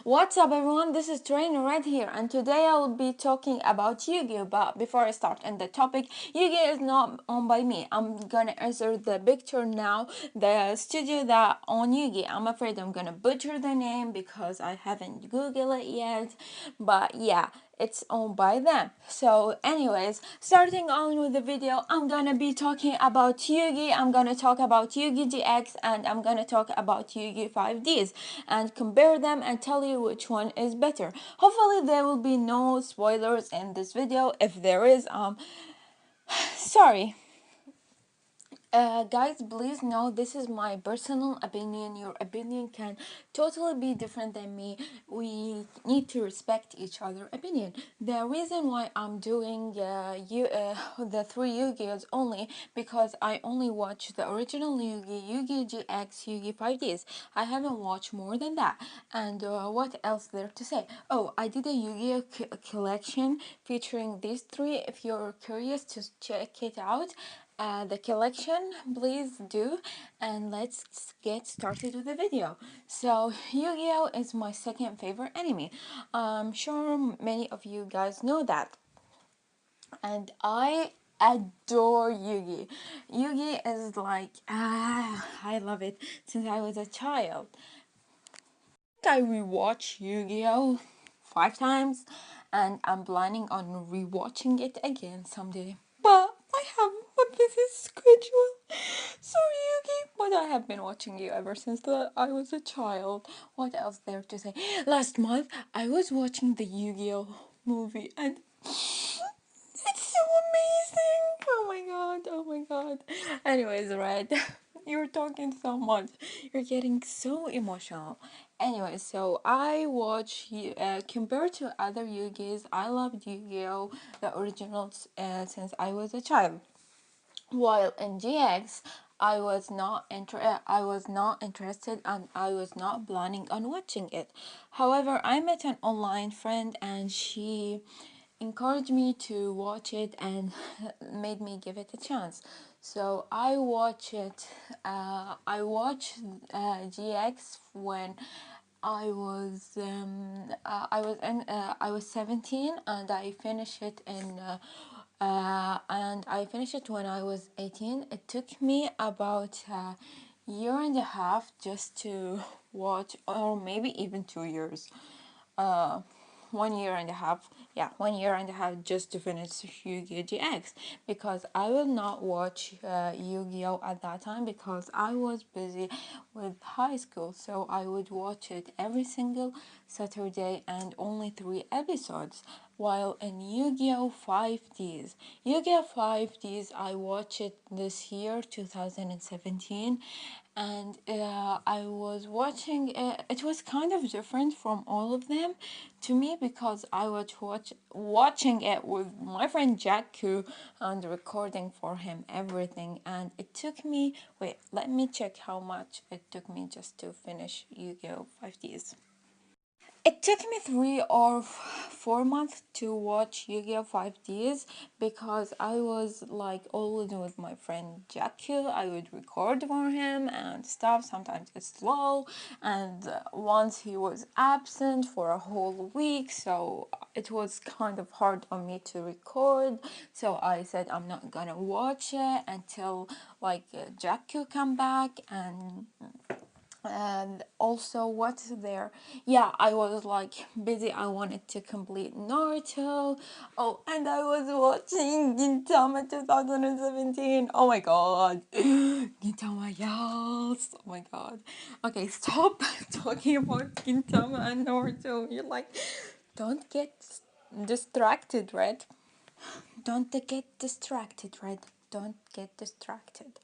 What's up everyone, this is Trainer Red here and today I will be talking about Yu-Gi-Oh! But before I start in the topic, Yu-Gi-Oh! Is not owned by me. I'm gonna answer the picture now, the studio that on Yu-Gi-Oh! I'm afraid I'm gonna butcher the name because I haven't googled it yet, but yeah, it's owned by them. So anyways, starting on with the video, I'm gonna be talking about Yu-Gi. I'm gonna talk about Yu-Gi GX and I'm gonna talk about Yu-Gi 5d's and compare them and tell you which one is better. Hopefully there will be no spoilers in this video. If there is, sorry. Guys, please know this is my personal opinion. Your opinion can totally be different than me. We need to respect each other's opinion. The reason why I'm doing the three Yu-Gi-Ohs only because I only watch the original Yu-Gi, Yu-Gi GX, Yu-Gi 5Ds. I haven't watched more than that. And what else there to say? Oh, I did a Yu-Gi-Oh collection featuring these three. If you're curious, just check it out. The collection, please do, and let's get started with the video. So Yu-Gi-Oh is my second favorite anime. I'm sure many of you guys know that, and I adore Yu-Gi. Yu-Gi is like I love it since I was a child. I rewatch Yu-Gi-Oh 5 times and I'm planning on rewatching it again someday. But I have a busy schedule. Sorry, Yugi, but I have been watching you ever since I was a child. What else there to say? Last month I was watching the Yu-Gi-Oh movie and it's so amazing. Oh my god, oh my god. Anyways, right. You're talking so much. You're getting so emotional. Anyway, so I watch compared to other Yu-Gis, I loved Yu-Gi-Oh! The originals since I was a child. While in GX, I was not interested and I was not planning on watching it. However, I met an online friend and she encouraged me to watch it and made me give it a chance. So I watch it. I watched GX when I was 17 and I finished it when I was 18. It took me about a year and a half just to watch, or maybe even 2 years. Uh, 1 year and a half, yeah, 1 year and a half just to finish Yu-Gi-Oh! GX because I will not watch Yu-Gi-Oh! At that time because I was busy with high school, so I would watch it every single Saturday and only 3 episodes. While in Yu-Gi-Oh! 5Ds, Yu-Gi-Oh! 5Ds, I watched it this year, 2017, and I was watching it. It was kind of different from all of them to me because I was watching it with my friend Jacku and recording for him everything, and it took me, wait, let me check how much it took me just to finish Yu-Gi-Oh! 5Ds. It took me 3 or 4 months to watch Yu-Gi-Oh! 5Ds because I was like always with my friend Jackie. I would record for him and stuff. Sometimes it's slow, and once he was absent for a whole week, so it was kind of hard on me to record. So I said I'm not gonna watch it until like Jackie come back. And also what's there, yeah, I was like busy. I wanted to complete Naruto. Oh, and I was watching Gintama 2017. Oh my god. Gintama, yes. Oh my god. Okay, stop talking about Gintama and Naruto. You're like, don't get distracted, right? Don't get distracted, right? Don't get distracted.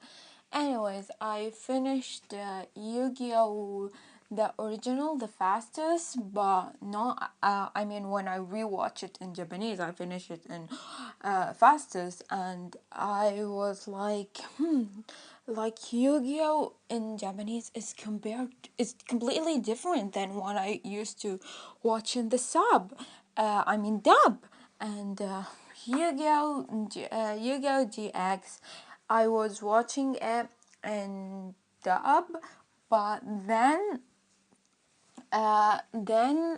Anyways, I finished Yu-Gi-Oh! The original, the fastest, but not. I mean, when I rewatch it in Japanese, I finished it in fastest, and I was like Yu-Gi-Oh! In Japanese is completely different than what I used to watch in the dub, and Yu-Gi-Oh! GX. I was watching it in dub, but then Then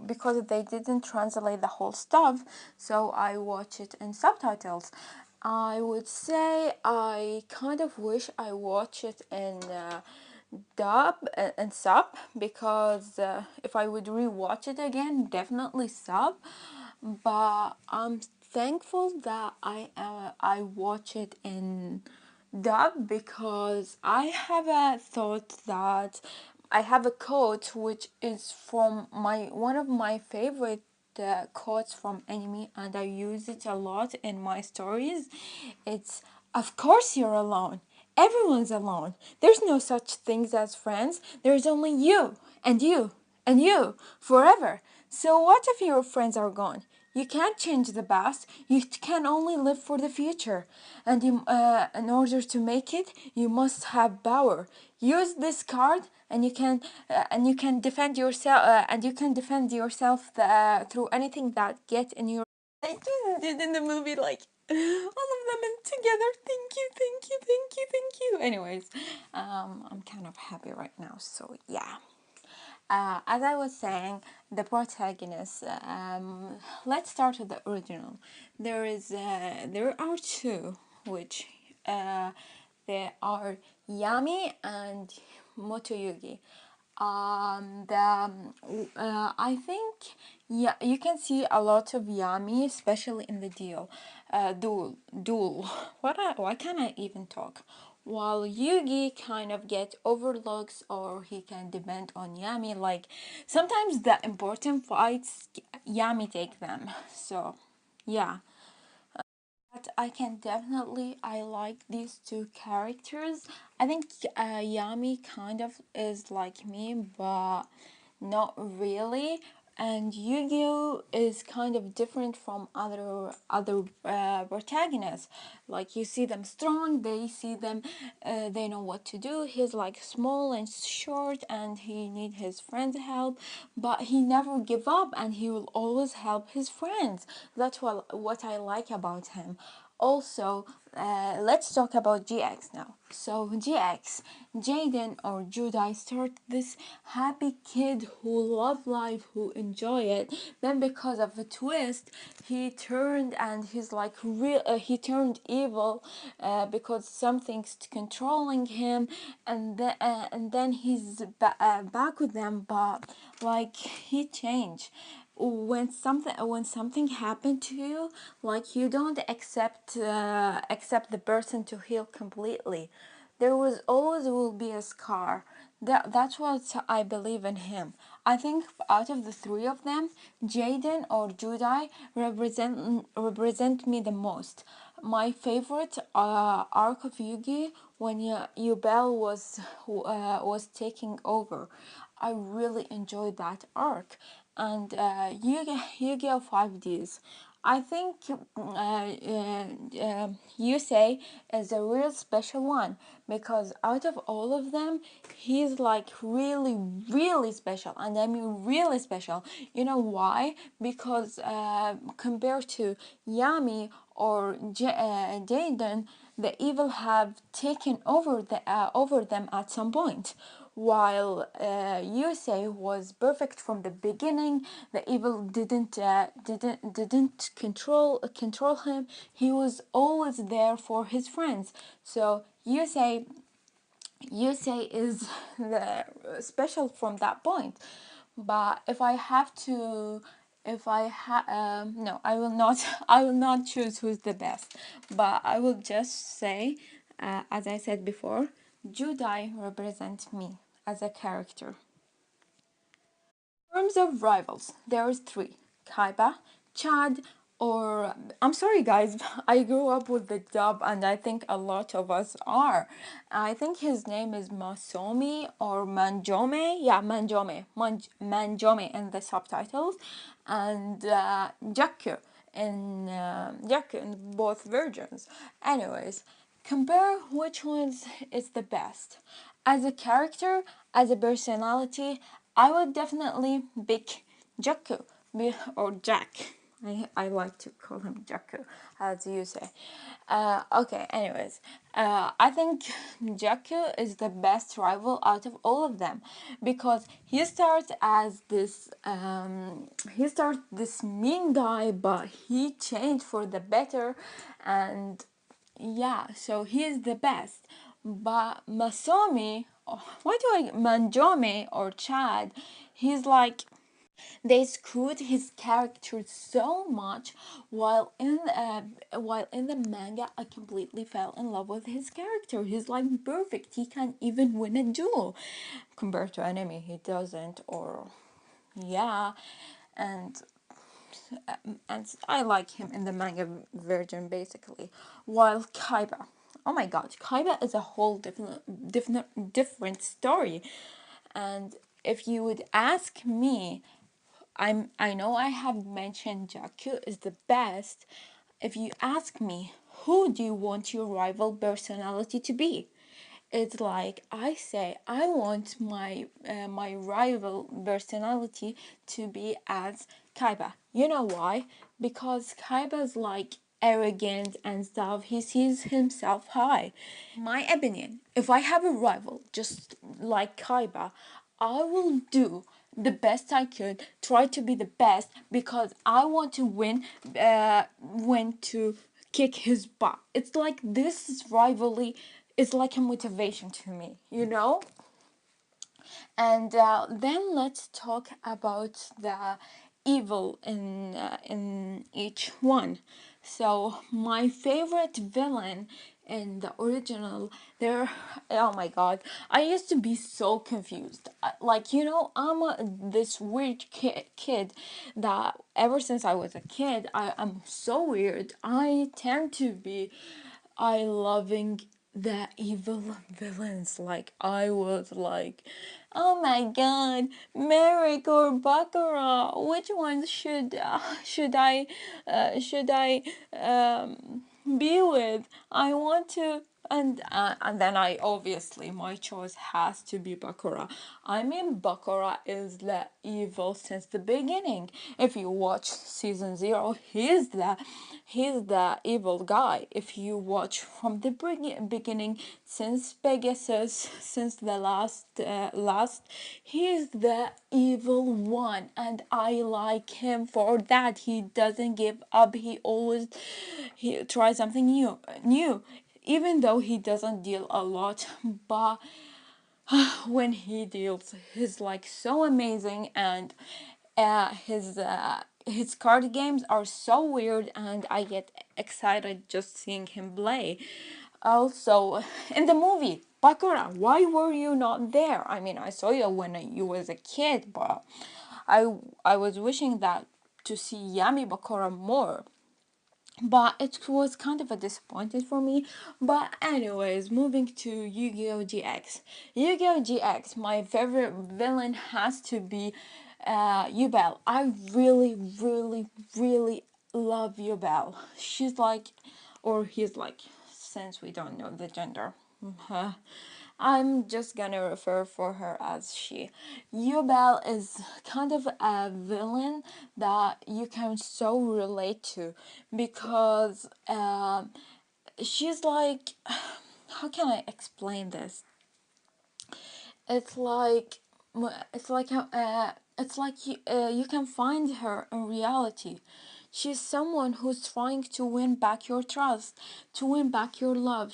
because they didn't translate the whole stuff, so I watch it in subtitles. I would say I kind of wish I watch it in dub and sub, because if I would rewatch it again, definitely sub. But I'm thankful that I watch it in dub, because I have a thought that I have a quote which is from my one of my favorite quotes from anime, and I use it a lot in my stories. It's, of course you're alone. Everyone's alone. There's no such things as friends. There's only you and you and you forever. So what if your friends are gone? You can't change the past. You can only live for the future. And in order to make it, you must have power. Use this card, and you can defend yourself. And you can defend yourself through anything that get in your. They just did in the movie, like all of them in together. Thank you, thank you, thank you, thank you. Anyways, I'm kind of happy right now. So yeah. As I was saying, the protagonist. Let's start with the original. There are two, which uh, they are Yami and Motoyugi. I think, yeah, you can see a lot of Yami, especially in the duel. Why can't I even talk? While Yugi kind of get overlooks, or he can depend on Yami. Like sometimes the important fights, Yami take them. So yeah, but I like these two characters. I think Yami kind of is like me, but not really. And Yu-Gi-Oh is kind of different from other protagonists. Like you see them strong, they know what to do. He's like small and short, and he need his friends' help, but he never give up, and he will always help his friends. That's what I like about him. Also, let's talk about GX now. So GX, Jaden or Judai start this happy kid who love life, who enjoy it. Then because of a twist, he turned and he's like real. He turned evil because something's controlling him, and then he's back with them. But like he changed when something happened to you, like you don't accept the person to heal completely. There was always will be a scar. That's what I believe in him. I think out of the three of them, Jaden or Judai represent me the most. My favorite arc of Yugi, when Yubel was taking over. I really enjoyed that arc. And Yu-Gi-Oh! 5d's. I think Yusei is a real special one, because out of all of them, he's like really, really special. And I mean really special. You know why? Because compared to Yami or Jaden, the evil have taken over them at some point. While Yusei was perfect from the beginning, the evil didn't control him. He was always there for his friends. So Yusei is the special from that point. But if I have to, if I no, I will not. I will not choose who's the best. But I will just say, as I said before, Judai represents me as a character. In terms of rivals, there's three: Kaiba, Chad, or I'm sorry guys, I grew up with the dub, and I think a lot of us are. I think his name is Masomi or Manjome. Yeah, Manjome in the subtitles, and Jaku in both versions. Anyways, compare which ones is the best. As a character, as a personality, I would definitely pick Jaku or Jack. I like to call him Jakku, as you say. Okay, anyways, I think Jakku is the best rival out of all of them because he starts as this mean guy, but he changed for the better, and yeah, so he is the best. But Masomi, why do I Manjome or Chad? He's like they screwed his character so much while in the manga I completely fell in love with his character. He's like perfect. He can even win a duel. Compared to anime he doesn't or yeah and and I like him in the manga version basically. While Kaiba, oh my god, Kaiba is a whole different story. And if you would ask me, I know I have mentioned Jakku is the best. If you ask me, who do you want your rival personality to be? It's like I say, I want my rival personality to be as Kaiba. You know why? Because Kaiba's like arrogant and stuff. He sees himself high. My opinion, if I have a rival just like Kaiba, I will do the best I could, try to be the best because I want to win to kick his butt. It's like this rivalry is like a motivation to me, you know? And then let's talk about the evil in each one. So my favorite villain in the original, there. Oh my god, I used to be so confused. Like you know, this weird kid that ever since I was a kid, I am so weird. I tend to be I loving the evil villains. Like I was like, oh my god, Merrick or Baccarat. Which one should I be with? I want to. And then I obviously my choice has to be Baccarat. I mean Baccarat is the evil since the beginning. If you watch season 0, he's the evil guy. If you watch from the beginning, since Pegasus, since the last, he's the evil one, and I like him for that. He doesn't give up. He tries something new, even though he doesn't deal a lot, but when he deals, he's like so amazing, and his card games are so weird, and I get excited just seeing him play. Also, in the movie Bakura, why were you not there? I mean, I saw you when you was a kid, but I was wishing that to see Yami Bakura more, but it was kind of a disappointed for me. But anyways, moving to Yu-Gi-Oh! GX. Yu-Gi-Oh! GX, my favorite villain has to be Yubel. I really, really, really love Yubel. She's like, or he's like, since we don't know the gender. I'm just gonna refer for her as she. Yubel is kind of a villain that you can so relate to because she's like, how can I explain this? It's like it's like it's like you can find her in reality. She's someone who's trying to win back your trust, to win back your love.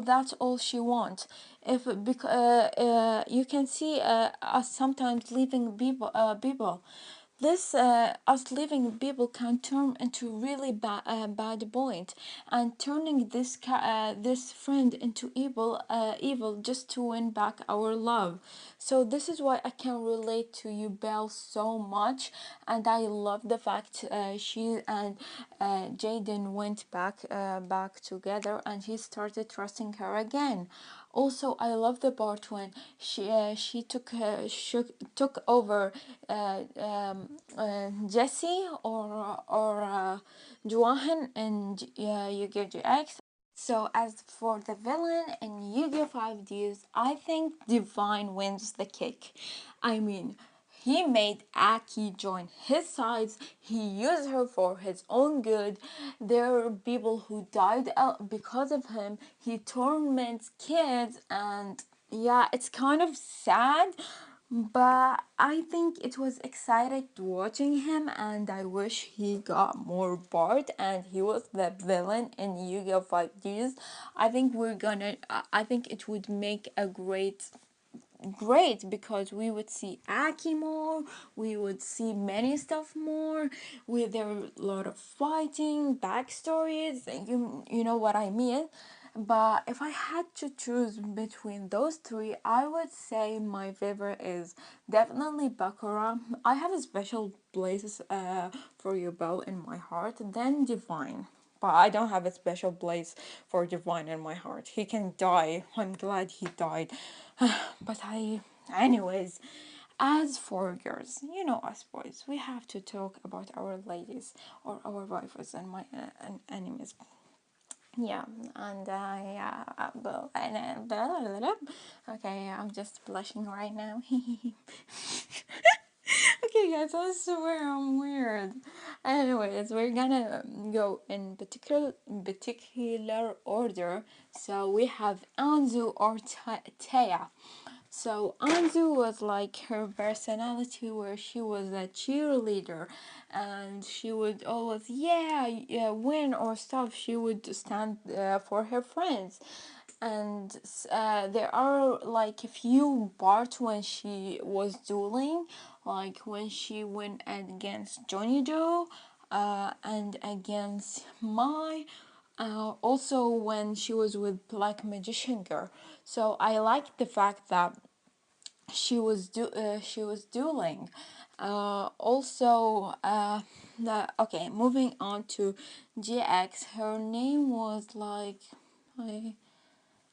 That's all she wants. If because you can see us sometimes leaving people, this us leaving people can turn into really bad point, and turning this friend into evil just to win back our love. So this is why I can relate to you, Belle, so much, and I love the fact she and Jaden went back together, and he started trusting her again. Also, I love the part when she took over Jesse or Juwan Han and Yu-Gi-Oh! GX. So as for the villain in Yu-Gi-Oh! 5d's, I think Divine wins the cake. I mean, he made Aki join his sides. He used her for his own good. There are people who died because of him. He torments kids, and yeah, it's kind of sad, but I think it was exciting watching him, and I wish he got more part and he was the villain in Yu-Gi-Oh! 5d's. I think it would make a great because we would see Aki more, we would see many stuff more. There were a lot of fighting, backstories, you know what I mean. But if I had to choose between those three, I would say my favorite is definitely Bakura. I have a special place for Yubel in my heart, then Divine. But I don't have a special place for Divine in my heart. He can die. I'm glad he died. Anyways, as for girls, you know us boys, we have to talk about our ladies or our rivals and my enemies. Yeah, and yeah, okay, I'm just blushing right now. Okay, guys, I swear I'm weird. Anyways, we're gonna go in particular order. So we have Anzu or Taya. So Anzu was like her personality where she was a cheerleader and she would always yeah win or stuff. She would stand for her friends, and there are like a few parts when she was dueling, like when she went against Johnny Joe and against Mai, also when she was with Black Magician Girl. So I like the fact that she was dueling. Also, okay, moving on to GX. Her name was like,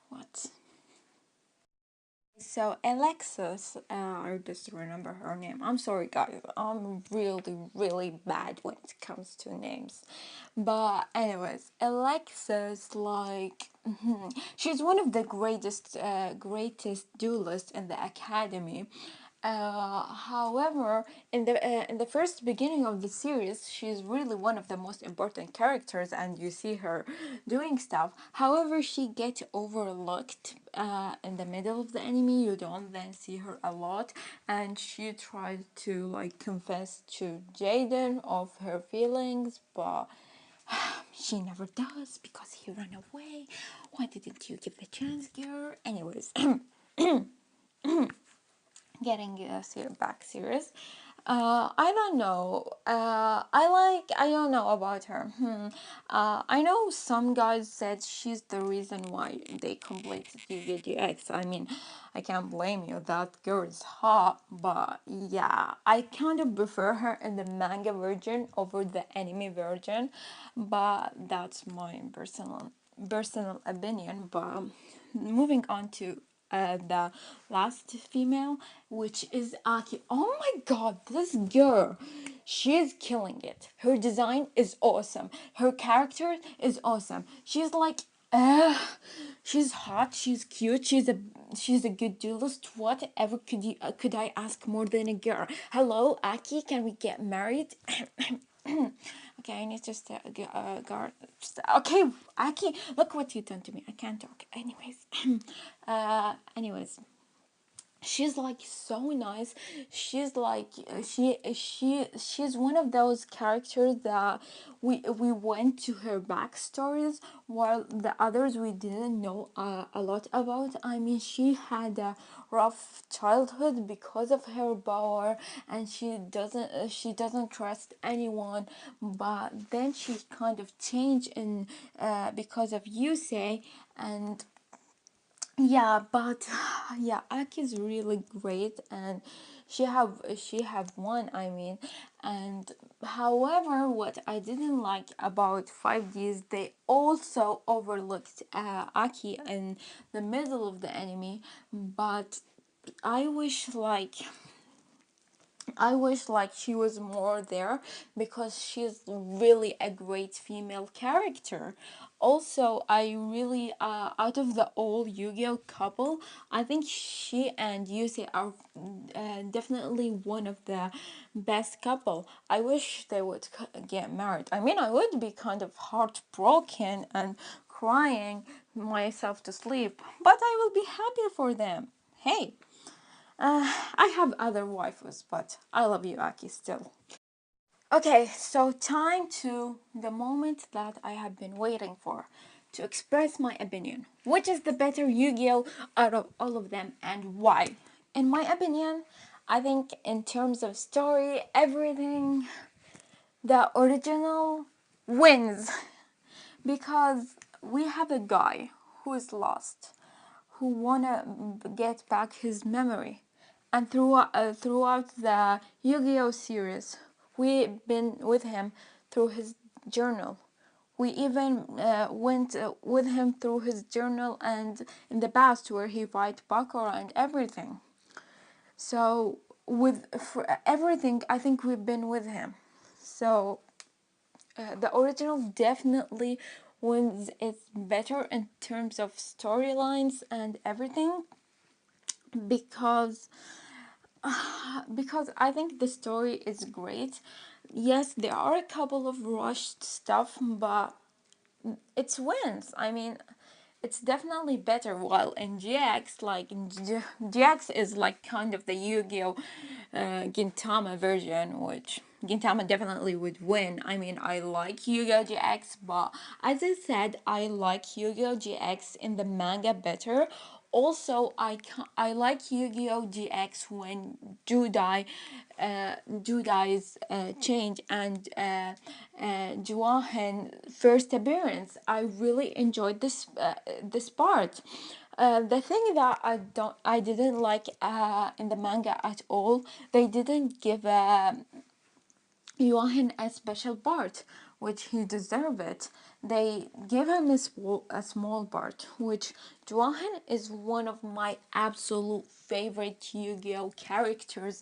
what? So Alexis, I just remember her name. I'm sorry, guys. I'm really bad when it comes to names. But anyways, Alexis, like, she's one of the greatest duelists in the academy. However, in the first beginning of the series, she's really one of the most important characters, and you see her doing stuff. However, she gets overlooked in the middle of the anime. You don't then see her a lot, and she tried to like confess to Jaden of her feelings, but she never does because he ran away. Why didn't you give the chance, girl? Anyways, getting back serious. I don't know. I don't know about her. I know some guys said she's the reason why they completed DVDX. I mean, I can't blame you. That girl is hot, but yeah, I kind of prefer her in the manga version over the anime version, but that's my personal opinion. But moving on to the last female, which is Aki. Oh my god, this girl, she's killing it. Her design is awesome. Her character is awesome. She's like, she's hot. She's cute. She's a good duelist. Whatever could I ask more than a girl? Hello, Aki. Can we get married? Okay, I need to guard. Okay, Aki, look what you done to me. I can't talk. Anyways, anyways, she's like so nice. She's like she's one of those characters that we went to her backstories, while the others we didn't know a lot about. I mean, she had a rough childhood because of her power, and she doesn't trust anyone, but then she kind of changed in because of Yusei. And yeah, but yeah, Aki is really great, and she have won. I mean, and however, what I didn't like about 5D's, they also overlooked Aki in the middle of the anime, but I wish like I wish like she was more there because she's really a great female character. Also, I really out of the all Yu-Gi-Oh couple, I think she and Yuzi are definitely one of the best couple. I wish they would get married. I mean, I would be kind of heartbroken and crying myself to sleep, but I will be happy for them. Hey, I have other waifus, but I love you, Aki, still. Okay, so time to the moment that I have been waiting for to express my opinion. Which is the better Yu-Gi-Oh out of all of them and why? In my opinion, I think in terms of story, everything, the original wins because we have a guy who is lost, who wanna get back his memory, and throughout the Yu-Gi-Oh series, we've been with him through his journal. We even went with him through his journal and in the past where he fight Bakura and everything. So with for everything, I think we've been with him. So the original definitely wins. It's better in terms of storylines and everything because I think the story is great. Yes, there are a couple of rushed stuff, but it's wins. I mean, it's definitely better. While in GX, like in GX is like kind of the Yu-Gi-Oh Gintama version, which Gintama definitely would win. I mean, I like Yu-Gi-Oh GX, but as I said, I like Yu-Gi-Oh GX in the manga better. Also, I like Yu-Gi-Oh GX when Judai's change and Juwan Han first appearance. I really enjoyed this part. The thing that I didn't like in the manga at all, they didn't give Johan a special part, which he deserved it. They gave him a small part, which Johan is one of my absolute favorite Yu-Gi-Oh characters.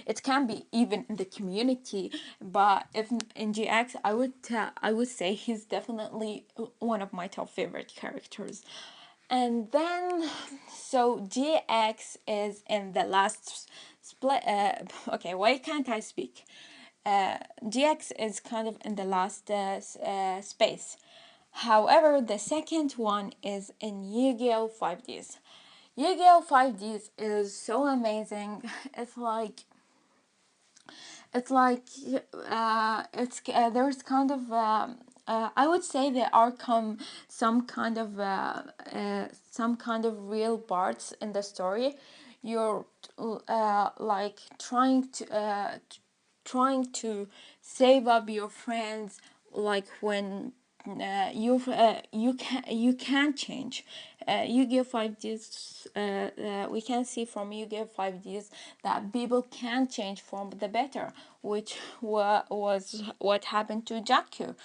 It can be even in the community, but if in GX, I would say he's definitely one of my top favorite characters. And then, so GX is in the last split. Okay, why can't I speak? GX is kind of in the last space. However, the second one is in Yu-Gi-Oh! 5d's. Yu-Gi-Oh! 5d's is so amazing. There's kind of I would say there are some kind of real parts in the story. You're like trying to save up your friends, like when you can't change. Yu-Gi-Oh 5Ds, we can see from Yu-Gi-Oh 5Ds that people can change for the better, which was what happened to Jakku.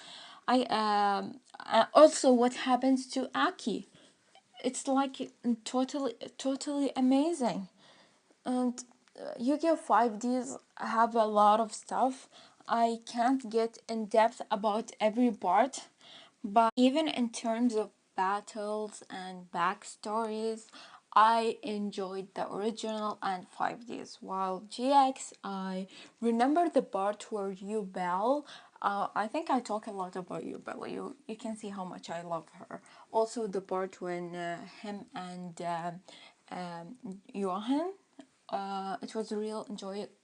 Also what happens to Aki. It's like totally amazing. And Yu-Gi-Oh 5Ds have a lot of stuff. I can't get in depth about every part, but even in terms of battles and backstories, I enjoyed the original and 5Ds. While GX, I remember the part where you Bell. I think I talk a lot about you, Bella. You can see how much I love her. Also, the part when him and Johan, it was a real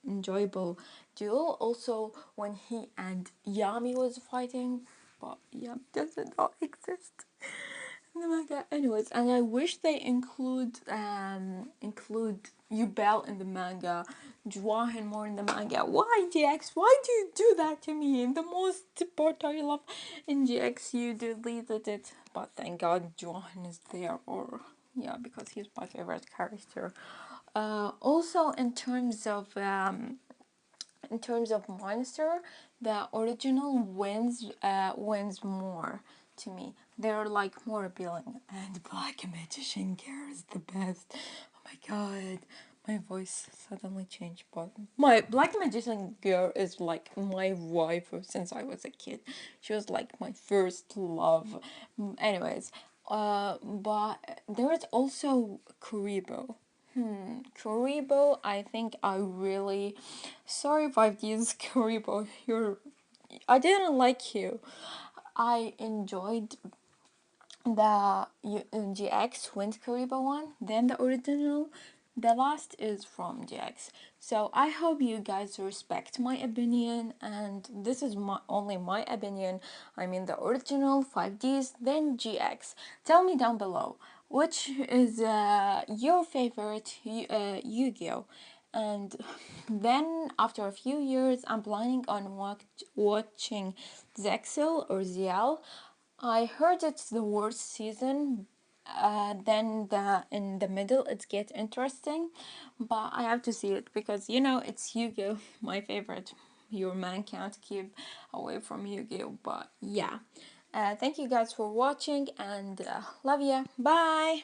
enjoyable duel. Also, when he and Yami was fighting, but Yami doesn't not exist in the manga. Anyways, and I wish they include Yubel in the manga, Juwan more in the manga. Why GX? Why do you do that to me? In the most part I love in GX, you deleted it, but thank God Juwan is there, or yeah, because he's my favorite character. Also, in terms of monster, the original wins more to me. They're like more appealing. And Black Magician Gear is the best. Oh my god, My voice suddenly changed, but my Black Magician girl is like my wife since I was a kid. She was like my first love. Anyways, but there is also Kuribo. Kuribo, I think I really sorry 5d's Kuribo. I didn't like you. I enjoyed the GX Wind Kariba one, then the original. The last is from GX. So I hope you guys respect my opinion, and this is only my opinion. I mean the original 5Ds, then GX. Tell me down below which is your favorite Yu-Gi-Oh, and then after a few years I'm planning on watching Zexel or Ziel. I heard it's the worst season. Then in the middle it gets interesting, but I have to see it because it's Yu-Gi-Oh, my favorite. Your man can't keep away from Yu-Gi-Oh. But yeah, thank you guys for watching and love ya. Bye.